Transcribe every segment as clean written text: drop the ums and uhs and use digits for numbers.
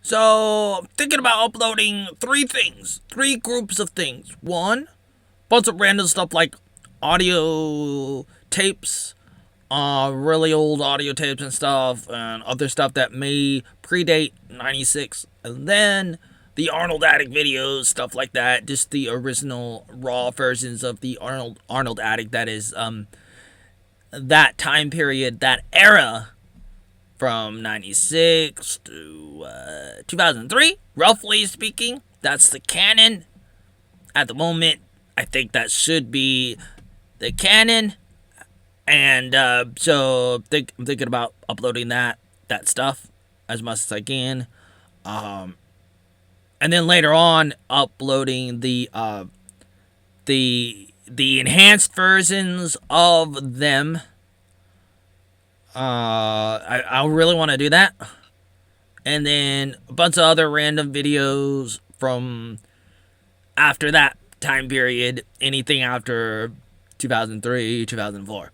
So I'm thinking about uploading three groups of things. One, bunch of random stuff like audio tapes, really old audio tapes and stuff, and other stuff that may predate '96, and then the Arnold Addict videos, stuff like that. Just the original raw versions of the Arnold Addict. That is that time period, that era from '96 to 2003, roughly speaking. That's the canon at the moment. I think that should be the canon. And so I'm thinking about uploading that stuff as much as I can, and then later on uploading the enhanced versions of them. I really want to do that, and then a bunch of other random videos from after that time period, anything after 2003, 2004.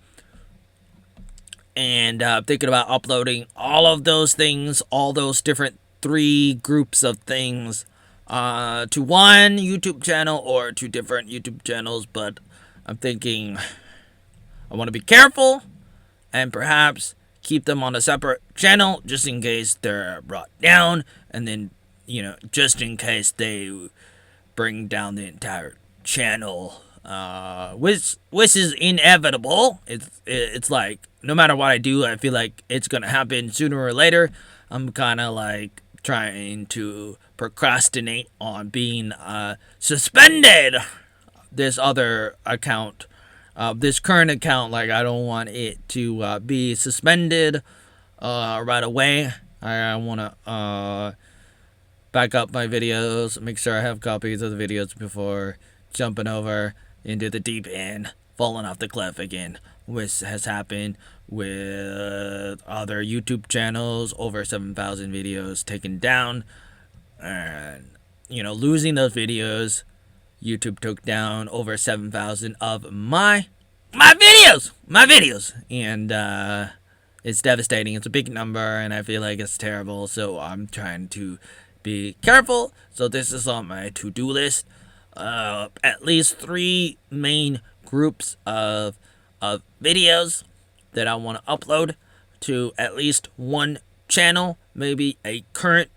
And thinking about uploading all of those things, all those different three groups of things, to one YouTube channel or two different YouTube channels. But I'm thinking I want to be careful and perhaps keep them on a separate channel just in case they're brought down, and then, just in case they bring down the entire channel, which is inevitable. It's like no matter what I do, I feel like it's gonna happen sooner or later. I'm kind of like trying to procrastinate on being suspended. This other account, this current account, like I don't want it to be suspended right away. I want to back up my videos, make sure I have copies of the videos before jumping over into the deep end, falling off the cliff again, which has happened with other YouTube channels, over 7,000 videos taken down, and losing those videos. YouTube took down over 7,000 of my videos, and it's devastating. It's a big number, and I feel like it's terrible. So I'm trying to be careful. So this is on my to-do list. At least three main groups of videos that I want to upload to at least one channel, maybe a current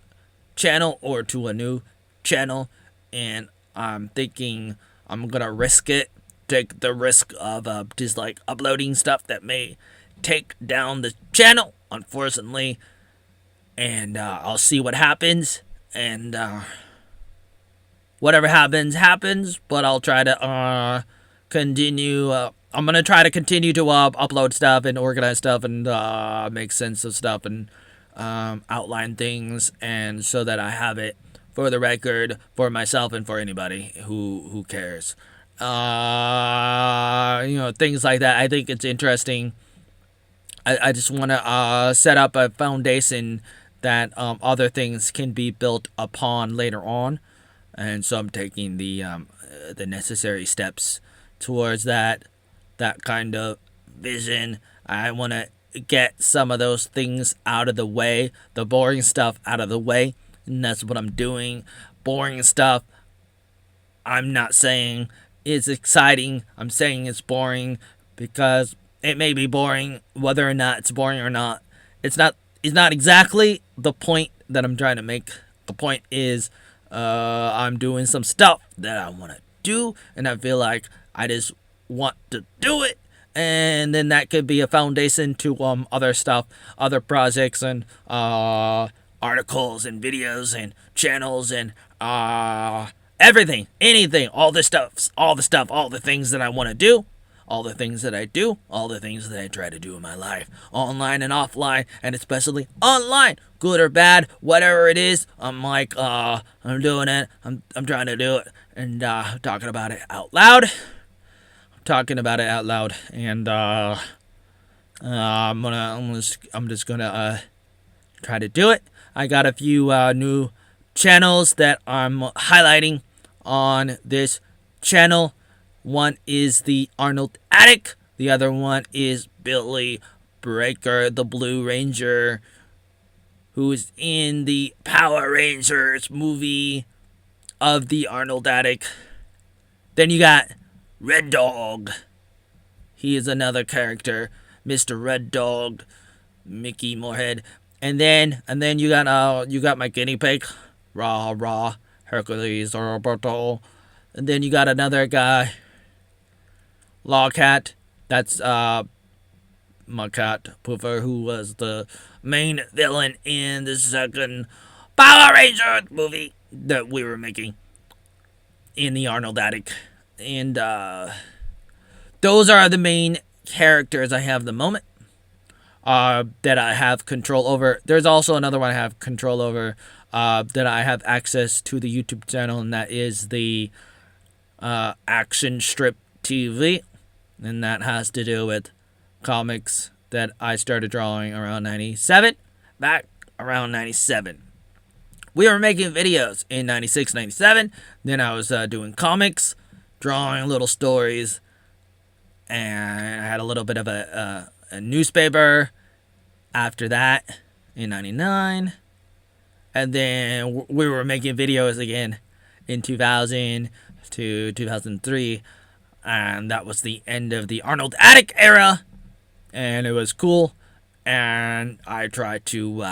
channel or to a new channel. And I'm thinking I'm gonna risk it, take the risk of just like uploading stuff that may take down the channel, unfortunately. And I'll see what happens, and whatever happens. But I'll try to continue. I'm gonna try to continue to upload stuff and organize stuff and make sense of stuff and outline things, and so that I have it for the record for myself and for anybody who cares. Things like that. I think it's interesting. I just want to set up a foundation that other things can be built upon later on, and so I'm taking the necessary steps towards that kind of vision. I want to get some of those things out of the way, the boring stuff out of the way, and that's what I'm doing. Boring stuff, I'm not saying it's exciting. I'm saying it's boring because it may be boring. Whether or not it's boring or not, it's not exactly the point that I'm trying to make. The point is, I'm doing some stuff that I want to do, and I feel like I just want to do it, and then that could be a foundation to other stuff, other projects, and articles and videos and channels and everything, anything, all the things that I want to do, all the things that I do, all the things that I try to do in my life, online and offline, and especially online, good or bad, whatever it is. I'm like, I'm doing it. I'm trying to do it, and talking about it out loud. And I'm just gonna try to do it. I got a few new channels that I'm highlighting on this channel. One is the Arnold Attic. The other one is Billy Breaker, the Blue Ranger who's in the Power Rangers movie of the Arnold addict. Then you got Red Dog. He is another character, Mr. Red Dog, Mickey Moorhead. And then you got my guinea pig, Rah Hercules Roberto. And then you got another guy, Lawcat. That's my cat Poofer, who was the main villain in the second Power Rangers movie that we were making in the Arnold attic. And those are the main characters I have at the moment that I have control over. There's also another one I have control over that I have access to the YouTube channel, and that is the Action Strip TV. And that has to do with comics that I started drawing around 97. Back around 97. We were making videos in 96, 97. Then I was doing comics, drawing little stories, and I had a little bit of a newspaper after that in 99. And then we were making videos again in 2000 to 2003. And that was the end of the Arnold Attic era. And it was cool. And I tried to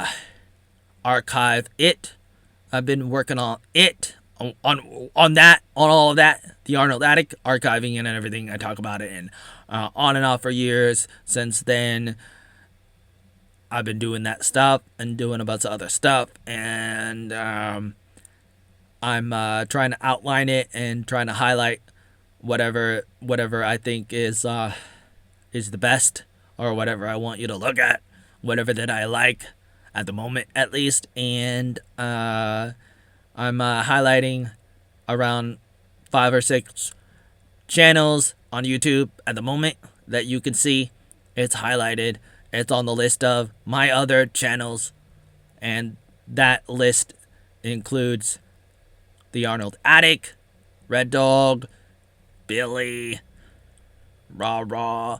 archive it. I've been working on it, on all of that, the Arnold Attic, archiving it and everything. I talk about it and on and off for years. Since then, I've been doing that stuff and doing a bunch of other stuff. And I'm trying to outline it and trying to highlight whatever I think is the best, or whatever I want you to look at, whatever that I like at the moment at least. And I'm highlighting around 5 or 6 channels on YouTube at the moment that you can see. It's highlighted. It's on the list of my other channels, and that list includes the Arnold Attic, Red Dog, Billy, Rah,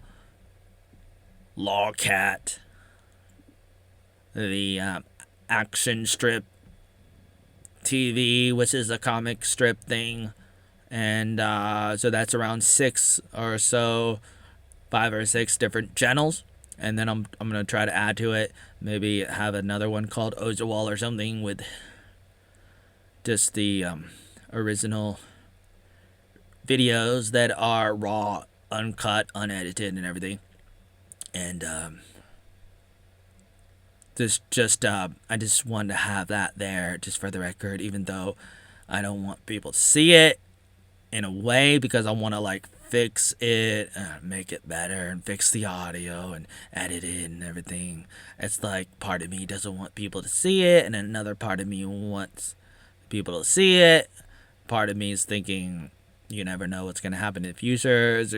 Lawcat, the Action Strip TV, which is a comic strip thing. And so that's around 6 or so, 5 or 6 different channels. And then I'm going to try to add to it, maybe have another one called Ozawall or something with just the original videos that are raw, uncut, unedited, and everything. And I just wanted to have that there just for the record, even though I don't want people to see it in a way, because I want to like fix it, make it better, and fix the audio and edit it and everything. It's like part of me doesn't want people to see it, and another part of me wants people to see it. Part of me is thinking, you never know what's going to happen in the future, or it's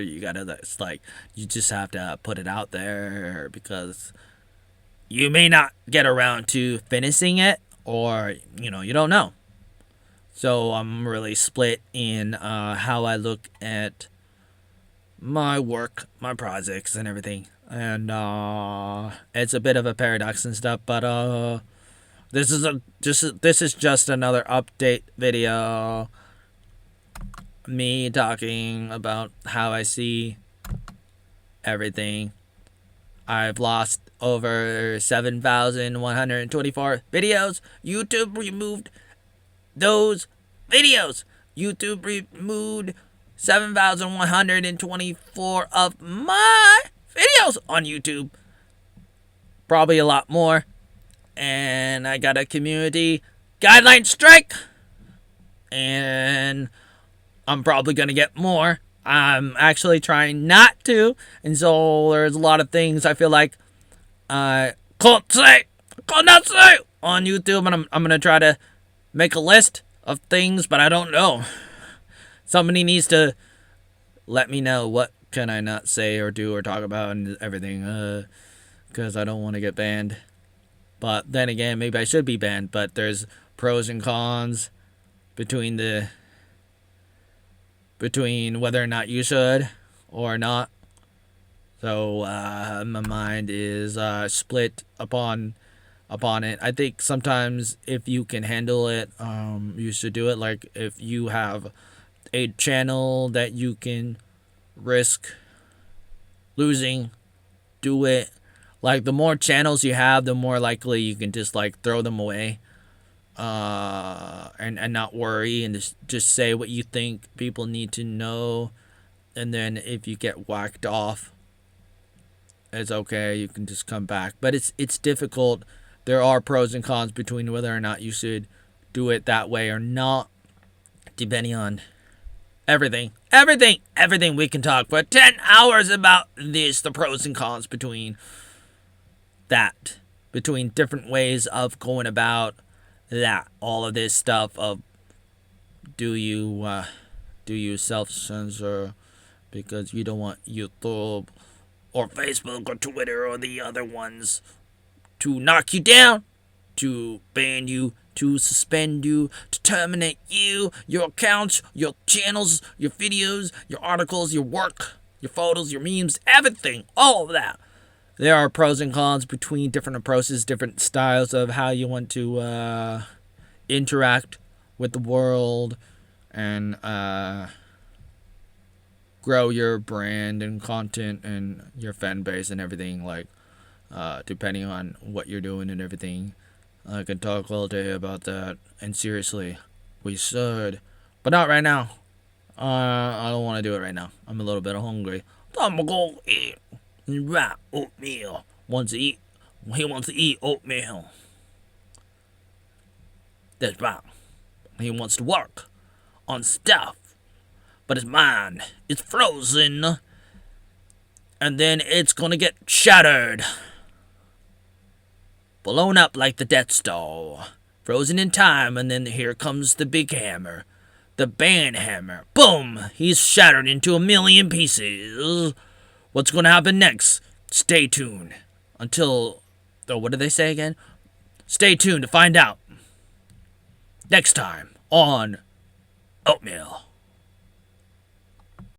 like, you just have to put it out there, because you may not get around to finishing it, or, you don't know. So I'm really split in how I look at my work, my projects, and everything. And it's a bit of a paradox and stuff, but this is just another update video. Me talking about how I see everything. I've lost over 7,124 videos. YouTube removed those videos. YouTube removed 7,124 of my videos on YouTube. Probably a lot more. And I got a community guideline strike. And I'm probably going to get more. I'm actually trying not to. And so there's a lot of things I feel like I can't not say on YouTube. And I'm going to try to make a list of things, but I don't know. Somebody needs to let me know what can I not say or do or talk about and everything. Because I don't want to get banned. But then again, maybe I should be banned. But there's pros and cons between whether or not you should or not. So my mind is split upon upon it. I think sometimes if you can handle it, you should do it. Like if you have a channel that you can risk losing, do it. Like the more channels you have, the more likely you can just like throw them away, and not worry, and just say what you think people need to know. And then if you get whacked off, it's okay. You can just come back. But it's difficult. There are pros and cons between whether or not you should do it that way or not, depending on everything. We can talk for 10 hours about this, the pros and cons between that, between different ways of going about that, all of this stuff of do you self-censor because you don't want YouTube or Facebook or Twitter or the other ones to knock you down, to ban you, to suspend you, to terminate you, your accounts, your channels, your videos, your articles, your work, your photos, your memes, everything, all of that. There are pros and cons between different approaches, different styles of how you want to interact with the world and grow your brand and content and your fan base and everything, like depending on what you're doing and everything. I can talk all day about that, and seriously, we should, but not right now. I don't want to do it right now. I'm a little bit hungry. I'm gonna go eat oatmeal. He wants to eat oatmeal. That's right. He wants to work on stuff, but his mind is frozen, and then it's gonna get shattered. Blown up like the Death Star. Frozen in time, and then here comes the big hammer. The band hammer. Boom! He's shattered into a million pieces. What's going to happen next? Stay tuned. Until... Oh, what did they say again? Stay tuned to find out. Next time on Oatmeal.